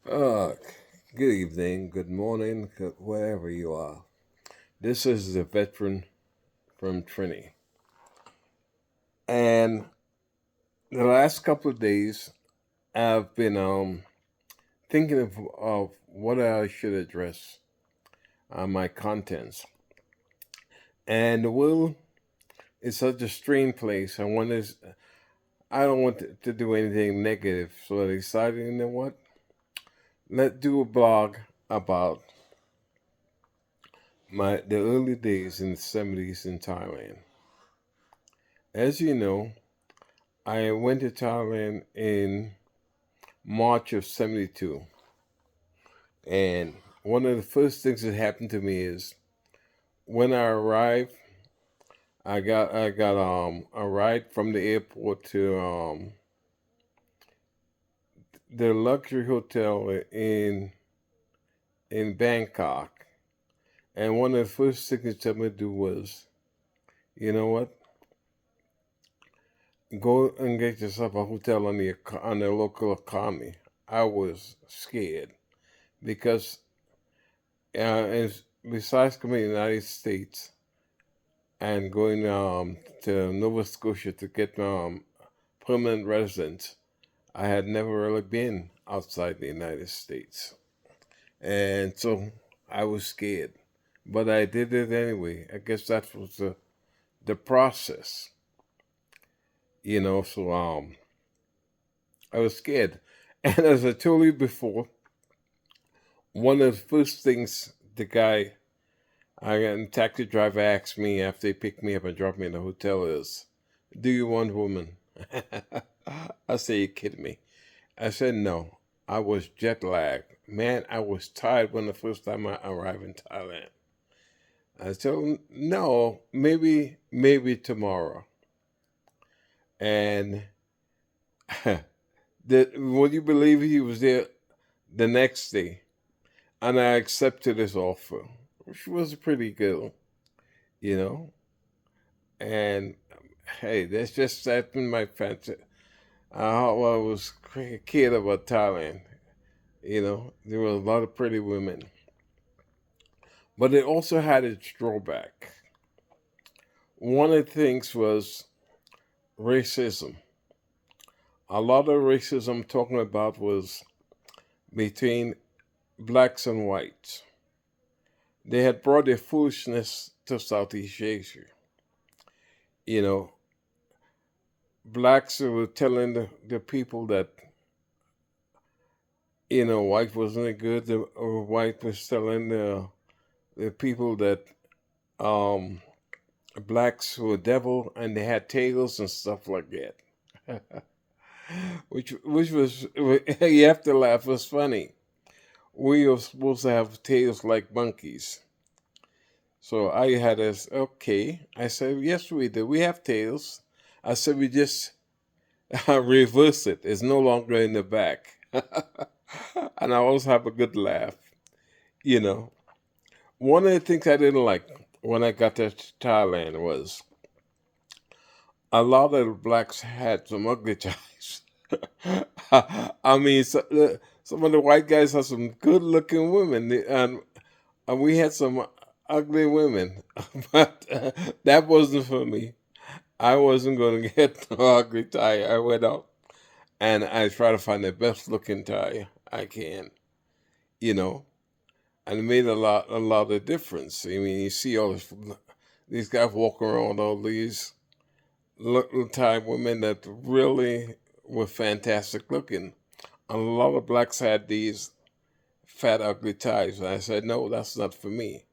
Uh, Good evening, good morning, wherever you are. This is the veteran from Trini. And the last couple of days, I've been thinking of what I should address on my contents. And the world is such a strange place. I don't want to do anything negative. So I decided, you know what? Let's do a blog about the early days in the 70s in Thailand. As you know, I went to Thailand in March of '72, and one of the first things that happened to me is when I arrived, I got a ride from the airport to the luxury hotel in Bangkok, and one of the first things they told me to do was, you know what, go and get yourself a hotel on the local economy. I was scared because and besides coming to the United States and going to Nova Scotia to get permanent residence, I had never really been outside the United States. And so I was scared. But I did it anyway. I guess that was the process, so I was scared. And as I told you before, one of the first things I got a taxi driver asked me after they picked me up and dropped me in the hotel is, "Do you want woman?" I said, "You kidding me?" I said, "No." I was jet lagged. Man, I was tired when the first time I arrived in Thailand. I told him, "No, maybe tomorrow." And would you believe he was there the next day? And I accepted his offer, which was pretty good, you know. And hey, that's just that in my fancy. I was a kid about Thailand. There were a lot of pretty women, but it also had its drawback. One of the things was racism. A lot of racism I'm talking about was between blacks and whites. They had brought their foolishness to Southeast Asia. You know, blacks were telling the people that white wasn't good. Or white was telling the people that um, blacks were devil and they had tails and stuff like that. which was you have to laugh. It was funny. We were supposed to have tails like monkeys. So I had this. Okay, I said yes, we do. We have tails. I said we just reverse it. It's no longer in the back. And I always have a good laugh. You know, one of the things I didn't like when I got to Thailand was a lot of the blacks had some ugly ties. I mean, some of the white guys had some good-looking women, and we had some ugly women. But that wasn't for me. I wasn't going to get no ugly tie. I went out and I try to find the best looking tie I can, you know, and it made a lot of difference. I mean, you see these guys walking around, all these little Thai women that really were fantastic looking. And a lot of blacks had these fat, ugly ties. And I said, no, that's not for me.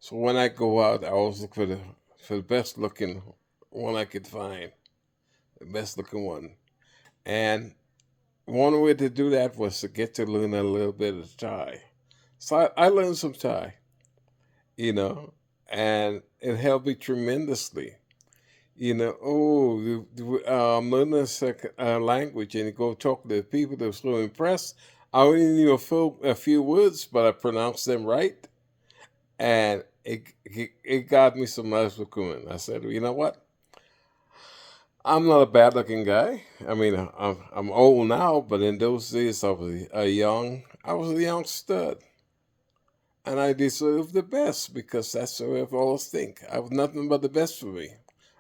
So when I go out, I always look for the best looking one I could find, the best looking one. And one way to do that was to get to learn a little bit of Thai. So I learned some Thai, you know, and it helped me tremendously. Learn a second language and you go talk to the people that were so impressed. I only knew a few words, but I pronounced them right. And it got me some nice recruitment. I said, you know what? I'm not a bad looking guy. I mean, I'm old now, but in those days I was a young stud. And I deserved the best because that's the way I've always think. I was nothing but the best for me.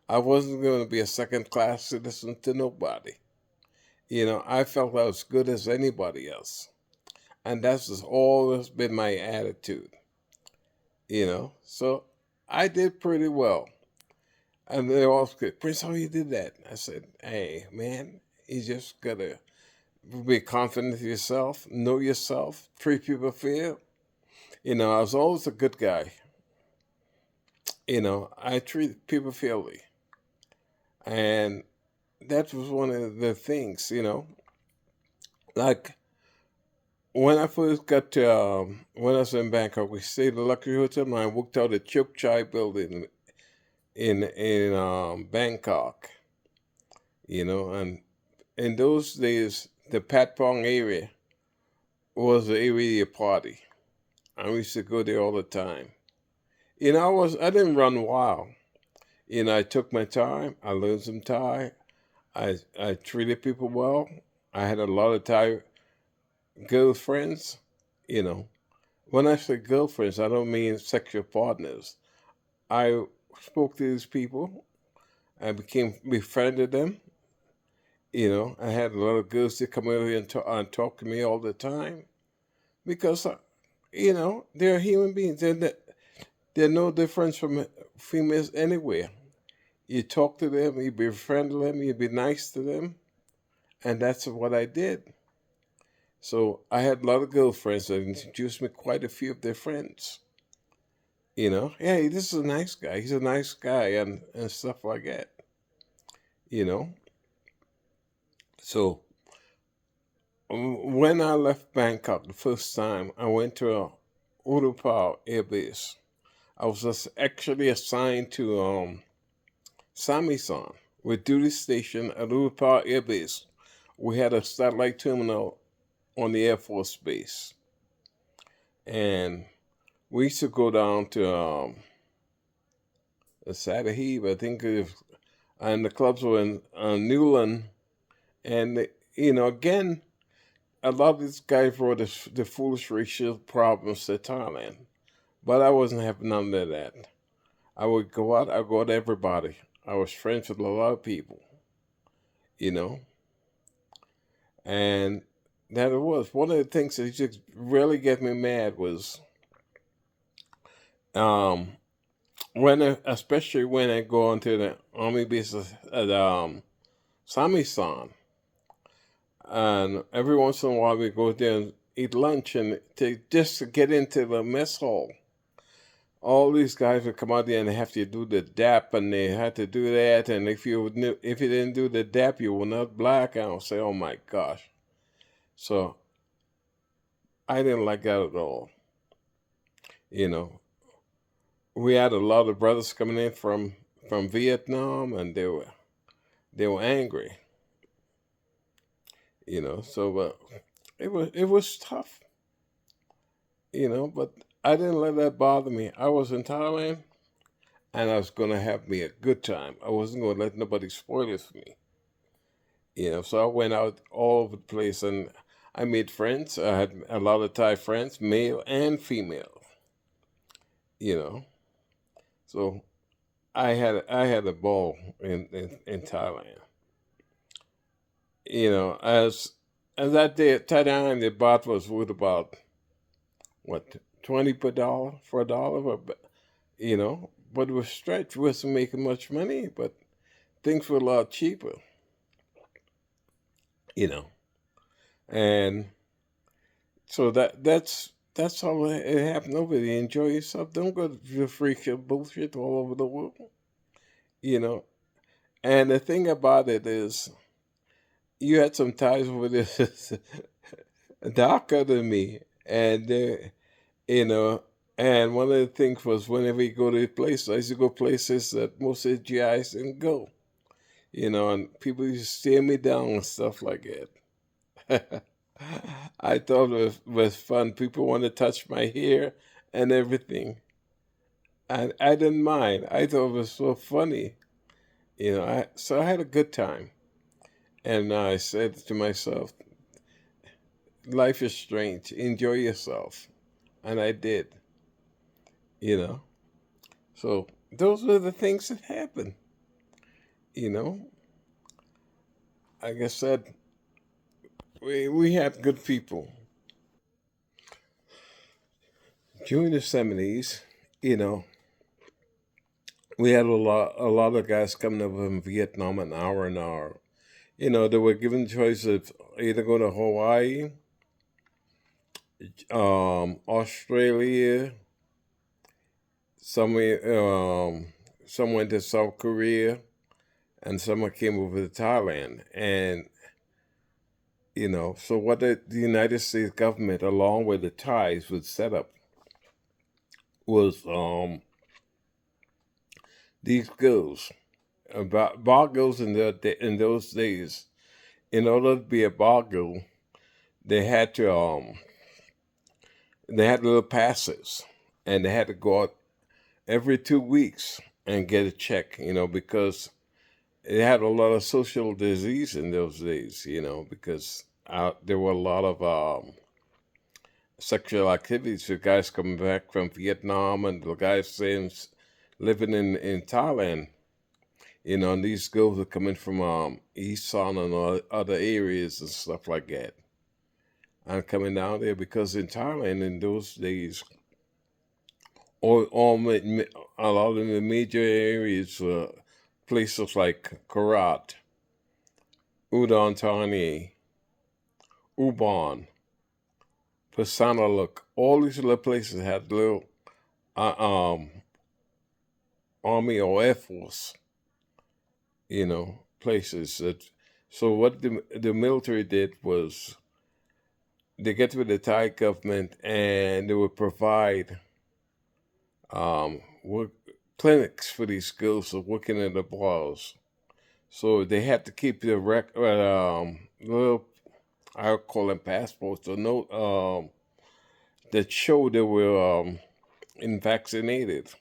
I wasn't going to be a second class citizen to nobody. I felt I was good as anybody else. And that's just always been my attitude. So I did pretty well. And they all said, Prince, how you did that? I said, hey, man, you just got to be confident in yourself, know yourself, treat people fair. I was always a good guy. I treat people fairly. And that was one of the things. Like when I first got to, when I was in Bangkok, we stayed at the luxury hotel and I worked out at Chuk Chai building in Bangkok, and in those days, the Patpong area was the area to party. I used to go there all the time. I didn't run wild. I took my time. I learned some Thai. I treated people well. I had a lot of Thai girlfriends. You know, when I say girlfriends, I don't mean sexual partners. I spoke to these people. I became befriended them. I had a lot of girls that come over here and talk to me all the time because, they're human beings. They're no difference from females anywhere. You talk to them, you befriend them, you be nice to them, and that's what I did. So I had a lot of girlfriends that introduced me quite a few of their friends. Hey, this is a nice guy. He's a nice guy, and stuff like that. You know. So when I left Bangkok the first time, I went to Urupao Air Base. I was actually assigned to Samisan with duty station at Urupao Air Base. We had a satellite terminal on the Air Force Base. And we used to go down to Sadaheeb, I think, and the clubs were in Newland. And, again, a lot of these guys brought the foolish racial problems to Thailand. But I wasn't having none of that. I'd go out to everybody. I was friends with a lot of people, you know. And that it was. One of the things that just really get me mad was um, especially when I go into the army base at Samisan. And every once in a while we go there and eat lunch and just to get into the mess hall. All these guys would come out there and they have to do the DAP and they had to do that. And if you didn't do the DAP, you were not black. And I'll say, oh my gosh. So I didn't like that at all. We had a lot of brothers coming in from Vietnam, and they were angry. So it was tough. But I didn't let that bother me. I was in Thailand, and I was gonna have me a good time. I wasn't gonna let nobody spoil it for me. So I went out all over the place, and I made friends. I had a lot of Thai friends, male and female. You know, so I had a ball in Thailand. As that day at Thailand, the baht was worth about what 20 per dollar for a dollar, but it was stretched. We wasn't making much money, but things were a lot cheaper. You know, and so that's how it happened over there. Enjoy yourself. Don't go to the freak bullshit all over the world. You know, and the thing about it is, you had some ties over there darker than me, and you know, and one of the things was whenever you go to a place, I used to go places that most of the GIs didn't go. And people used to stare me down and stuff like that. I thought it was fun. People want to touch my hair and everything. And I didn't mind. I thought it was so funny. So I had a good time, and I said to myself, "Life is strange. Enjoy yourself," and I did. You know, so those were the things that happened. You know, like I said, we had good people during the '70s. You know, we had a lot of guys coming up from Vietnam an hour an hour. They were given choice of either go to Hawaii, Australia, some went to South Korea, and some came over to Thailand. And so what the United States government, along with the Thais, would set up was these girls, about bar girls in those days. In order to be a bar girl, they had to they had little passes, and they had to go out every 2 weeks and get a check. Because it had a lot of social disease in those days. Because there were a lot of sexual activities. The guys coming back from Vietnam and the guys saying living in Thailand. And these girls are coming from Isan and other areas and stuff like that. And coming down there because in Thailand in those days, a lot of the major areas, places like Karat, Udon Thani, Ubon, Pasanaluk, all these little places had little uh, um, army or air force, places that. So what the military did was they get with the Thai government and they would provide work clinics for these girls of working in the bars. So they had to keep the little, I call them passports or note that show they were vaccinated,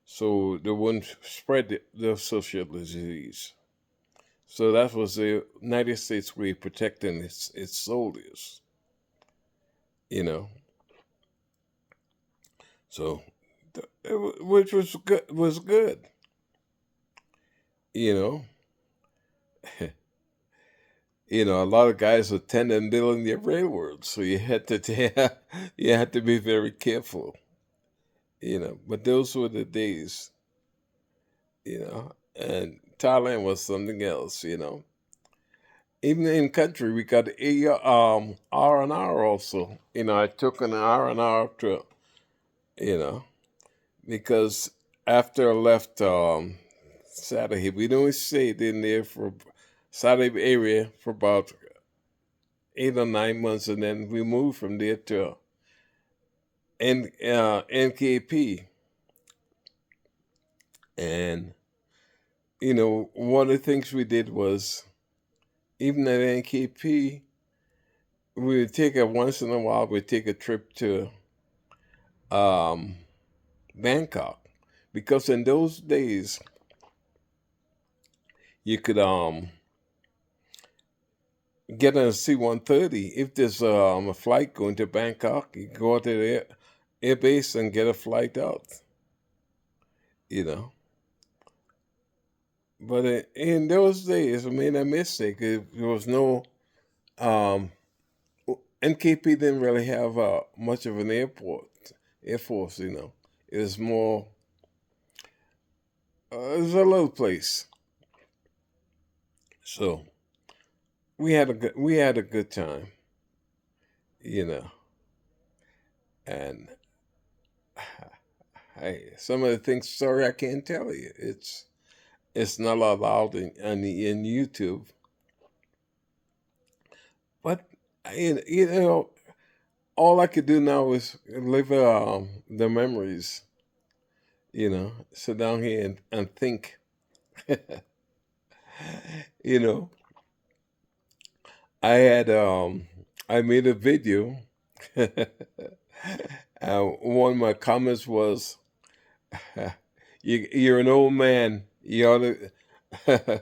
so they wouldn't spread the social disease. So that was the United States way of protecting its soldiers, you know. So, which was good, you know. A lot of guys attend and building the railroads, so you had to you had to be very careful, But those were the days, And Thailand was something else. Even in country, we got R&R also. I took an R&R trip, you know, because after I left Saturday, we only stayed in there for Saturday area for about 8 or 9 months, and then we moved from there to NKP. And, one of the things we did was, even at NKP, we would take once in a while, we'd take a trip to um, Bangkok. Because in those days, you could get on a C-130. If there's a flight going to Bangkok, you go out to the air base and get a flight out, you know. But in those days, I made a mistake. There was no, um, NKP didn't really have much of an air force, It was more, it was a little place. So we had a good time, you know. And some of the things, sorry, I can't tell you. It's not allowed in YouTube. But all I could do now is live the memories. Sit down here and think. you know, I had I made a video. One of my comments was, "You're an old man. You ought to Man,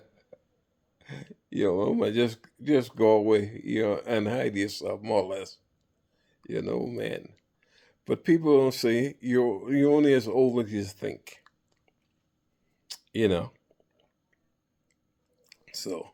just go away, and hide yourself more or less, man. But people don't say you're only as old as you think, you know. So